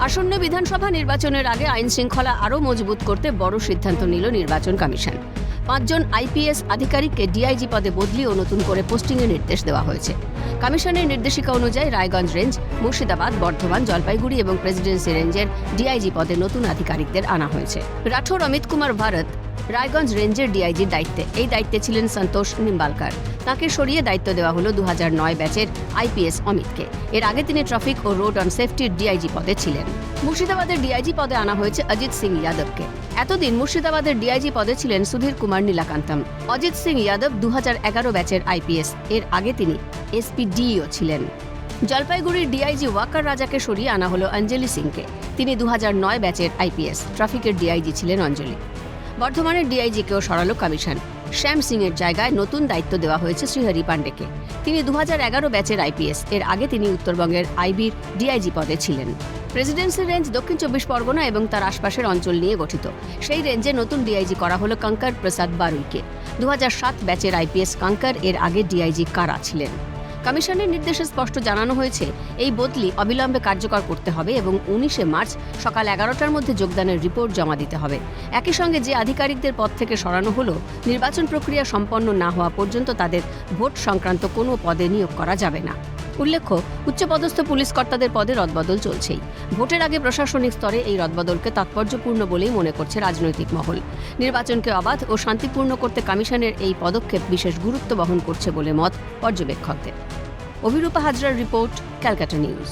আসন্ন বিধানসভা নির্বাচনের আগে আইন শৃঙ্খলা আরও মজবুত করতে বড় সিদ্ধান্ত নিল নির্বাচন কমিশন। 5 জন আইপিএস আধিকারিককে ডিআইজি পদে বদলি ও নতুন করে পোস্টিংয়ের নির্দেশ দেওয়া হয়েছে। কমিশনের নির্দেশিকা অনুযায়ী রায়গঞ্জ রেঞ্জ, মুর্শিদাবাদ, বর্ধমান, জলপাইগুড়ি এবং প্রেসিডেন্সি রেঞ্জের ডিআইজি পদে নতুন আধিকারিকদের আনা হয়েছে। রাঠোর অমিত কুমার ভারত রায়গঞ্জ রেঞ্জের ডিআইজির দায়িত্বে। এই দায়িত্বে ছিলেন সন্তোষ নিম্বালকার। তাকে সরিয়ে দায়িত্ব দেওয়া হলো 2009 ব্যাচের আইপিএস অমিতকে। এর আগে তিনি ট্রাফিক ও রোড অন সেফটির ডিআইজি পদে ছিলেন। মুর্শিদাবাদের ডিআইজি পদে আনা হয়েছে অজিত সিং যাদবকে। এতদিন মুর্শিদাবাদের ডিআইজি পদে ছিলেন সুধীর কুমার নীলাকান্তম। অজিত সিং যাদব 2011 ব্যাচের আইপিএস। এর আগে তিনি এসপিডিও ছিলেন। জলপাইগুড়ির ডিআইজি ওয়াকার রাজাকে সরিয়ে আনা হলো অঞ্জলি সিংকে। তিনি 2009 ব্যাচের আইপিএস। ট্রাফিকের ডিআইজি ছিলেন অঞ্জলি। বর্ধমানের ডিআইজিকেও সরালো কমিশন। শ্যাম সিং এর জায়গায় নতুন দায়িত্ব দেওয়া হয়েছে শ্রীহরি পাণ্ডেকে। তিনি 2011 ব্যাচের আইপিএস। এর আগে তিনি উত্তরবঙ্গের আইবির ডিআইজি পদে ছিলেন। প্রেসিডেন্সি রেঞ্জ দক্ষিণ 24 পরগনা এবং তার আশপাশের অঞ্চল নিয়ে গঠিত। সেই রেঞ্জে নতুন ডিআইজি করা হলো কঙ্কর প্রসাদ বারুইকে। 2007 ব্যাচের আইপিএস কঙ্কর। এর আগে ডিআইজি কারা ছিলেন। কমিশনের নির্দেশে স্পষ্ট জানানো হয়েছে, এই বদলি অবিলম্বে কার্যকর করতে হবে এবং 19 মার্চ সকাল 11টার মধ্যে যোগদানের রিপোর্ট জমা দিতে হবে। একই সঙ্গে যে আধিকারিকদের পদ থেকে সরানো হলো, নির্বাচন প্রক্রিয়া সম্পন্ন না হওয়া পর্যন্ত তাদের ভোট সংক্রান্ত কোনো পদে নিয়োগ করা যাবে না। উল্লেখ্য, উচ্চপদস্থ পুলিশ কর্তাদের পদে রদবদল চলছেই। ভোটের আগে প্রশাসনিক স্তরে এই রদবদলকে তাৎপর্যপূর্ণ বলেই মনে করছে রাজনৈতিক মহল। নির্বাচনকে অবাধ ও শান্তিপূর্ণ করতে কমিশনের এই পদক্ষেপ বিশেষ গুরুত্ব বহন করছে বলে মত পর্যবেক্ষকদের। অভিরূপা হাজরার রিপোর্ট, ক্যালকাটা নিউজ।